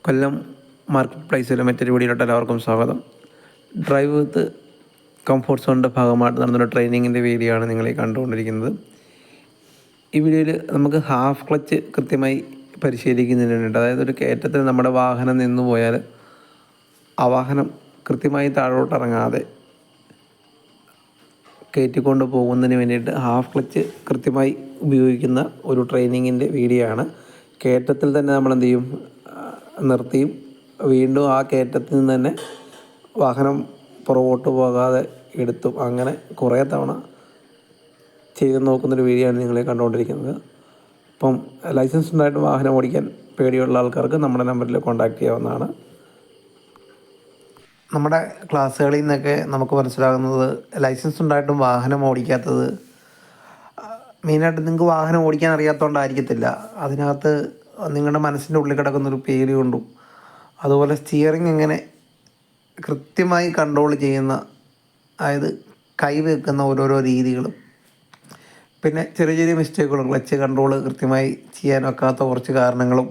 കൊല്ലം market പ്ലേസിലെ മറ്റൊരു വീഡിയോയിലോട്ട് എല്ലാവർക്കും സ്വാഗതം. ഡ്രൈവ് വിത്ത് കംഫോർട്ട് സോണിൻ്റെ ഭാഗമായിട്ട് നടന്നൊരു ട്രെയിനിങ്ങിൻ്റെ വീഡിയോ ആണ് നിങ്ങളീ കണ്ടുകൊണ്ടിരിക്കുന്നത്. ഈ വീഡിയോയിൽ നമുക്ക് ഹാഫ് ക്ലച്ച് കൃത്യമായി പരിശീലിക്കുന്നതിന് വേണ്ടിയിട്ട്, അതായത് ഒരു കയറ്റത്തിൽ നമ്മുടെ വാഹനം നിന്നു പോയാൽ ആ വാഹനം കൃത്യമായി താഴോട്ട് ഇറങ്ങാതെ കയറ്റിക്കൊണ്ട് പോകുന്നതിന് വേണ്ടിയിട്ട് ഹാഫ് ക്ലച്ച് കൃത്യമായി ഉപയോഗിക്കുന്ന ഒരു ട്രെയിനിങ്ങിൻ്റെ വീഡിയോ ആണ്. കയറ്റത്തിൽ തന്നെ നമ്മൾ എന്ത് ചെയ്യും, നിർത്തിയും വീണ്ടും ആ കയറ്റത്തിൽ നിന്ന് തന്നെ വാഹനം പുറകോട്ട് പോകാതെ എടുത്തും അങ്ങനെ കുറേ തവണ ചെയ്ത് നോക്കുന്നൊരു വീഡിയോ ആണ് നിങ്ങളെ കണ്ടുകൊണ്ടിരിക്കുന്നത്. അപ്പം ലൈസൻസ് ഉണ്ടായിട്ട് വാഹനം ഓടിക്കാൻ പേടിയുള്ള ആൾക്കാർക്ക് നമ്മുടെ നമ്പറിൽ കോൺടാക്റ്റ് ചെയ്യാവുന്നതാണ്. നമ്മുടെ ക്ലാസ്സുകളിൽ നിന്നൊക്കെ നമുക്ക് മനസ്സിലാകുന്നത്, ലൈസൻസ് ഉണ്ടായിട്ടും വാഹനം ഓടിക്കാത്തത് മെയിനായിട്ട് നിങ്ങൾക്ക് വാഹനം ഓടിക്കാൻ അറിയാത്തതുകൊണ്ടായിരിക്കത്തില്ല. അതിനകത്ത് നിങ്ങളുടെ മനസ്സിൻ്റെ ഉള്ളിൽ കിടക്കുന്നൊരു പേടി കൊണ്ടും, അതുപോലെ സ്റ്റിയറിംഗ് എങ്ങനെ കൃത്യമായി കൺട്രോൾ ചെയ്യുന്ന, അതായത് കൈ വെക്കുന്ന ഓരോരോ രീതികളും, പിന്നെ ചെറിയ ചെറിയ മിസ്റ്റേക്കുകളും, ക്ലച്ച് കൺട്രോൾ കൃത്യമായി ചെയ്യാനൊക്കാത്ത കുറച്ച് കാരണങ്ങളും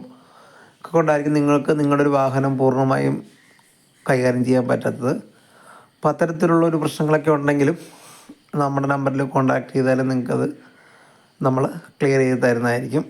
ഒക്കെ കൊണ്ടായിരിക്കും നിങ്ങൾക്ക് നിങ്ങളുടെ ഒരു വാഹനം പൂർണ്ണമായും കൈകാര്യം ചെയ്യാൻ പറ്റാത്തത്. അപ്പോൾ അത്തരത്തിലുള്ളൊരു പ്രശ്നങ്ങളൊക്കെ ഉണ്ടെങ്കിലും നമ്മുടെ നമ്പറിൽ കോൺടാക്റ്റ് ചെയ്താലും നിങ്ങൾക്കത് നമ്മൾ ക്ലിയർ ചെയ്ത് തരുന്നതായിരിക്കും.